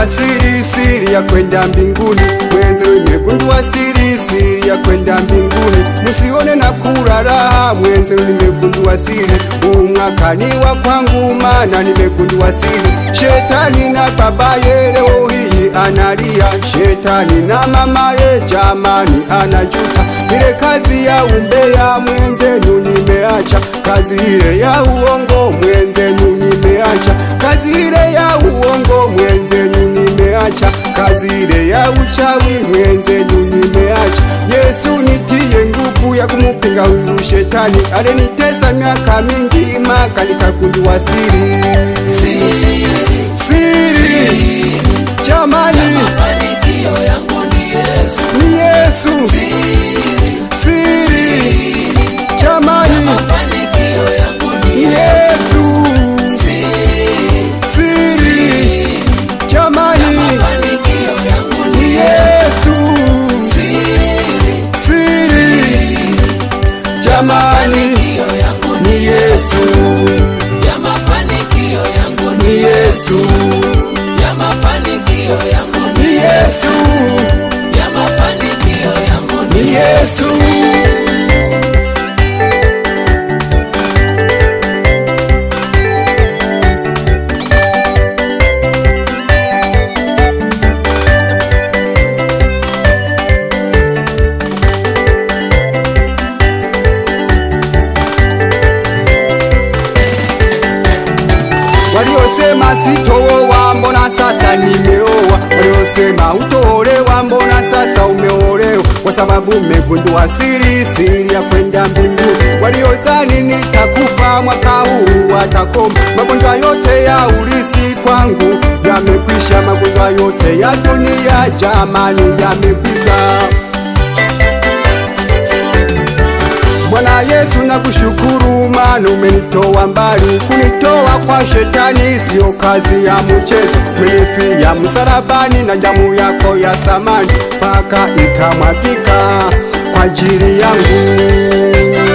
nimegundua siri ya kwenda mbinguni. Mwenzenu nimegundua siri ya kwenda mbinguni. Musione na kurara, mwenzenu nimegundua siri. Umwaka ni wa kwangu mana nimegundua siri. Shetani na babaye leo hii analia. Shetani na mamaye jamani anajuta. Ile kazi ya umbea mwenzenu nimeacha. Kazi ile ya uongo mwenzenu nimeacha. Kazi ile ya uongo mwenzenu nimeacha. Kazi ile ya uchawi mwenzenu nimeacha. Yesu nitie nguvu ya kumupinga huyu shetani. Alenitesa miaka mingi maka nikagundua siri. Siri jamani, mafanikio yangu ni Yesu. Ni Yesu. Siri jamani, Mafanikio yangu ni Yesu. Siri jamani, mafanikio yangu ni Yesu. Siri jamani, ni Yesu. ya mafanikio yangu Ni Yesu. ya mafanikio yangu Ni Yesu. ya mafanikio yangu Ni Yesu. Waliosema sitooa mbona sasa nimeoa. Waliosema utoolewa mbona sasa umeolewa. Kwa sababu mmegundua siri ya kwenda mbinguni. Waliozani nitakufa mwaka huu watakoma. Magonjwa yote ya ulisi kwangu yamekwisha. Magonjwa yote ya dunia jamani yamekwisha. Bwana Yesu nakushukuru maana umenitoa mbali. Kunitoa kwa shetani sio kazi ya mchezo. Umenifia msalabani na damu yako ya thamani mpaka ikamwagika kwa ajili yangu.